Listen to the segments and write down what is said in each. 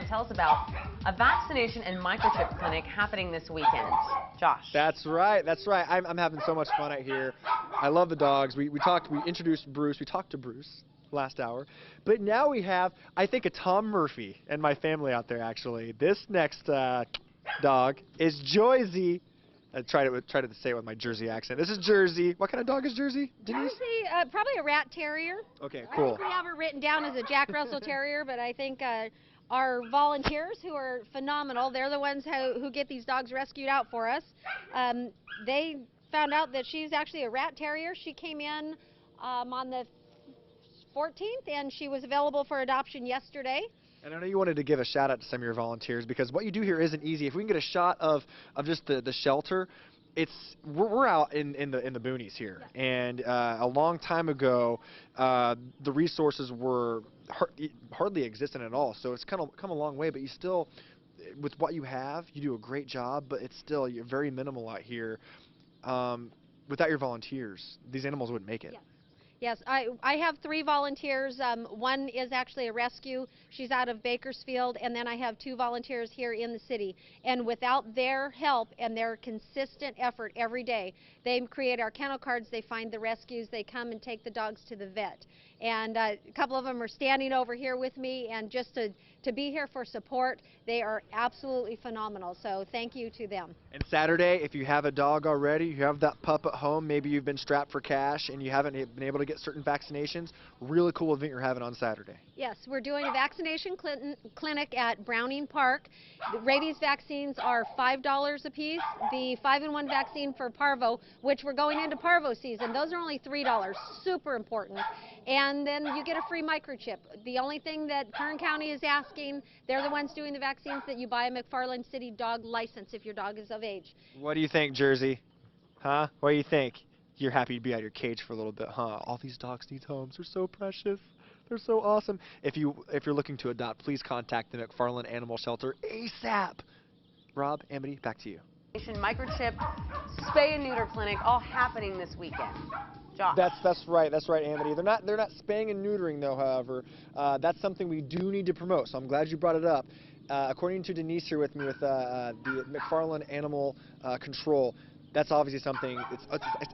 tell us about a vaccination and microchip clinic happening this weekend. Josh. That's right. That's right. I'm having so much fun out here. I love the dogs. We introduced Bruce. We talked to Bruce last hour. But now we have, I think, a Tom Murphy and my family out there, actually. This next dog is Joyzy. I tried to say it with my Jersey accent. This is Jersey. What kind of dog is Jersey, Denise? Jersey, probably a rat terrier. Okay, cool. I think we have her written down as a Jack Russell Terrier, but I think our volunteers, who are phenomenal, they're the ones who get these dogs rescued out for us. They found out that she's actually a rat terrier. She came in on the 14th, and she was available for adoption yesterday. And I know you wanted to give a shout out to some of your volunteers, because what you do here isn't easy. If we can get a shot of just the shelter, we're out in the boonies here, yeah. And a long time ago, the resources were hardly existent at all. So it's kind of come a long way, but you still, with what you have, you do a great job. But it's still, you're very minimal out here. Without your volunteers, these animals wouldn't make it. Yeah. Yes, I have 3 volunteers. One is actually a rescue. She's out of Bakersfield, and then I have 2 volunteers here in the city. And without their help and their consistent effort every day, they create our kennel cards, they find the rescues, they come and take the dogs to the vet. And a couple of them are standing over here with me, and just to be here for support, they are absolutely phenomenal. So thank you to them. And Saturday, if you have a dog already, you have that pup at home, maybe you've been strapped for cash and you haven't been able to get certain vaccinations, really cool event you're having on Saturday. Yes, we're doing a vaccination clinic at Browning Park. The rabies vaccines are $5 a piece. The 5-in-1 vaccine for parvo, which we're going into parvo season, those are only $3, super important. And then you get a free microchip. The only thing that Kern County is asking, they're the ones doing the vaccines, that you buy a McFarland City dog license if your dog is of age. What do you think, Jersey? Huh? What do you think? You're happy to be out of your cage for a little bit, huh? All these dogs need homes. They're so precious. They're so awesome. If you're looking to adopt, please contact the McFarland Animal Shelter ASAP. Rob, Amity, back to you. Microchip, spay and neuter clinic, all happening this weekend. Josh. That's right, Amity. They're not spaying and neutering though. However, that's something we do need to promote. So I'm glad you brought it up. According to Denise here with me with the McFarland Animal Control, that's obviously something.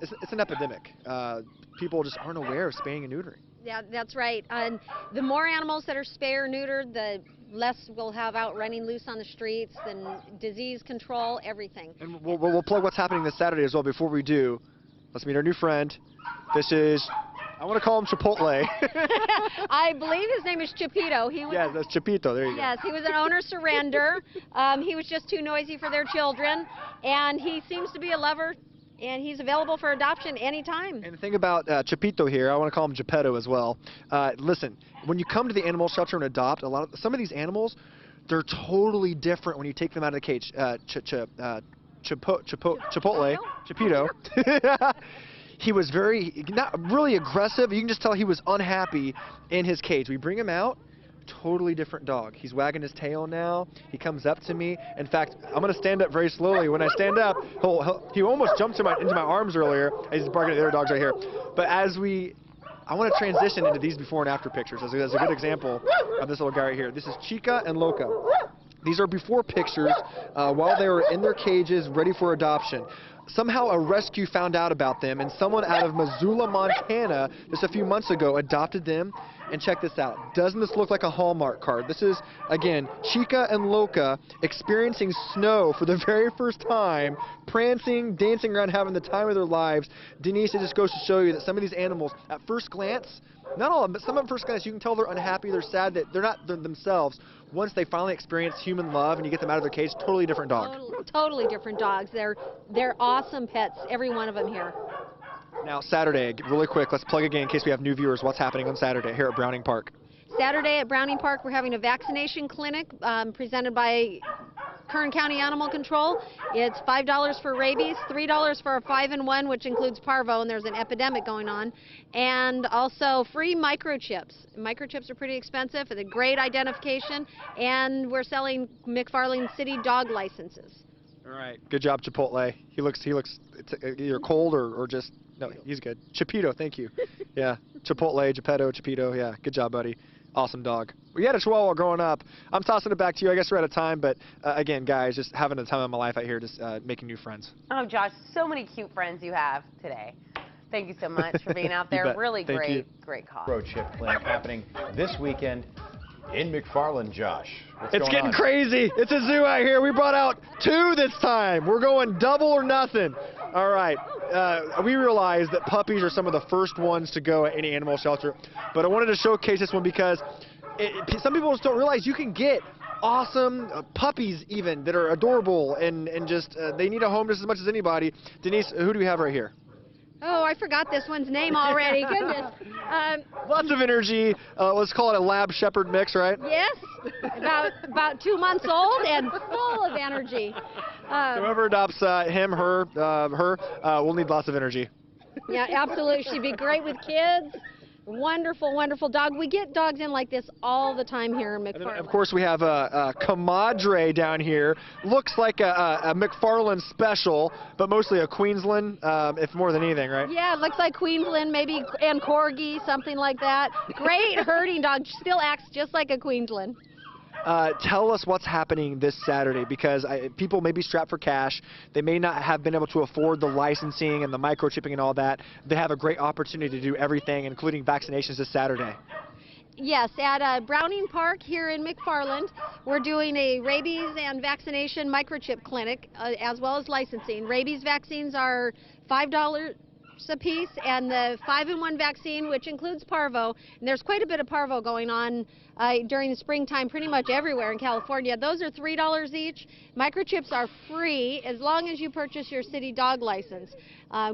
It's an epidemic. People just aren't aware of spaying and neutering. Yeah, that's right. And the more animals that are spayed or neutered, the less we'll have out running loose on the streets, then disease control, everything. And we'll plug what's happening this Saturday as well. Before we do, let's meet our new friend. This is, I want to call him Chipotle. I believe his name is Chipito. Yes, that's Chipito. There you go. Yes, he was an owner surrender. He was just too noisy for their children, and he seems to be a lover, and he's available for adoption anytime. And the thing about Chipito here, I want to call him Geppetto as well. Listen, when you come to the animal shelter and adopt, some of these animals, they're totally different when you take them out of the cage. Chipotle, Chipito. He was not really aggressive. You can just tell he was unhappy in his cage. We bring him out, totally different dog. He's wagging his tail now. He comes up to me. In fact, I'm going to stand up very slowly. When I stand up, he almost jumped into my arms earlier. He's barking at the other dogs right here. But I want to transition into these before and after pictures as a good example of this little guy right here. This is Chica and Loca. These are before pictures while they were in their cages ready for adoption. Somehow a rescue found out about them, and someone out of Missoula, Montana, just a few months ago, adopted them. And check this out. Doesn't this look like a Hallmark card? This is, again, Chica and Loca experiencing snow for the very first time, prancing, dancing around, having the time of their lives. Denise, it just goes to show you that some of these animals, at first glance, not all of them, but some of them at first glance, you can tell they're unhappy, they're sad, that they're not themselves. Once they finally experience human love and you get them out of their cage, totally different dog. Totally different dogs. They're awesome pets, every one of them here. Now, Saturday, really quick, let's plug again in case we have new viewers. What's happening on Saturday here at Browning Park? Saturday at Browning Park, we're having a vaccination clinic presented by Kern County Animal Control. It's $5 for rabies, $3 for a 5-in-1, which includes parvo, and there's an epidemic going on, and also free microchips. Microchips are pretty expensive, for the great identification, and we're selling McFarland City dog licenses. All right, good job, Chipotle. He looks either cold or just, no, he's good. Chipito, thank you. Yeah, Chipotle, Geppetto, Chipito, yeah, good job, buddy. Awesome dog. We had a Chihuahua growing up. I'm tossing it back to you. I guess we're out of time, but again, guys, just having the time of my life out here, just making new friends. Oh, Josh, so many cute friends you have today. Thank you so much for being out there. Really great cause. Road Chip Clinic happening this weekend in McFarland, Josh. It's getting crazy. It's a zoo out here. We brought out 2 this time. We're going double or nothing. All right. We realize that puppies are some of the first ones to go at any animal shelter, but I wanted to showcase this one because some people just don't realize you can get awesome puppies even that are adorable and just they need a home just as much as anybody. Denise, who do we have right here? Oh, I forgot this one's name already. Goodness. Lots of energy. Let's call it a lab shepherd mix, right? Yes. About 2 months old and full of energy. Whoever adopts him, her, will need lots of energy. Yeah, absolutely. She'd be great with kids. Wonderful, wonderful dog. We get dogs in like this all the time here in McFarland. Of course, we have a comadre down here. Looks like a McFarland special, but mostly a Queensland, if more than anything, right? Yeah, it looks like Queensland, maybe, and Corgi, something like that. Great herding dog. Still acts just like a Queensland. Tell us what's happening this Saturday, because people may be strapped for cash. They may not have been able to afford the licensing and the microchipping and all that. They have a great opportunity to do everything, including vaccinations this Saturday. Yes, at Browning Park here in McFarland, we're doing a rabies and vaccination microchip clinic, as well as licensing. Rabies vaccines are $5 a piece, and the 5-in-1 vaccine, which includes parvo, and there's quite a bit of parvo going on during the springtime pretty much everywhere in California. Those are $3 each. Microchips are free as long as you purchase your city dog license.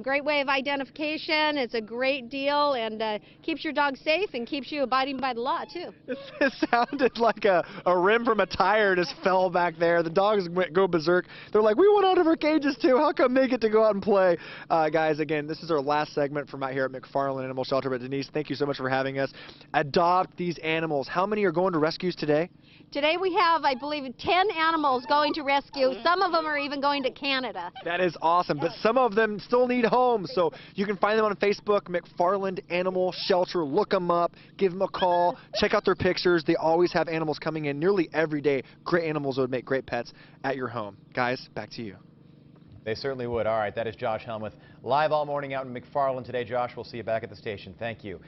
Great way of identification. It's a great deal, and keeps your dog safe and keeps you abiding by the law too. It sounded like a rim from a tire just fell back there. The dogs go berserk. They're like, we want out of our cages too. How come they get to go out and play? Guys, again, this is our last segment from out here at McFarland Animal Shelter. But Denise, thank you so much for having us. Adopt these animals. How many are going to rescues today? Today we have, I believe, 10 animals going to rescue. Some of them are even going to Canada. That is awesome, but some of them still need homes, so you can find them on Facebook, McFarland Animal Shelter. Look them up, give them a call, check out their pictures. They always have animals coming in nearly every day. Great animals that would make great pets at your home. Guys, back to you. They certainly would. All right, that is Josh Helmuth, live all morning out in McFarland today. Josh, we'll see you back at the station. Thank you.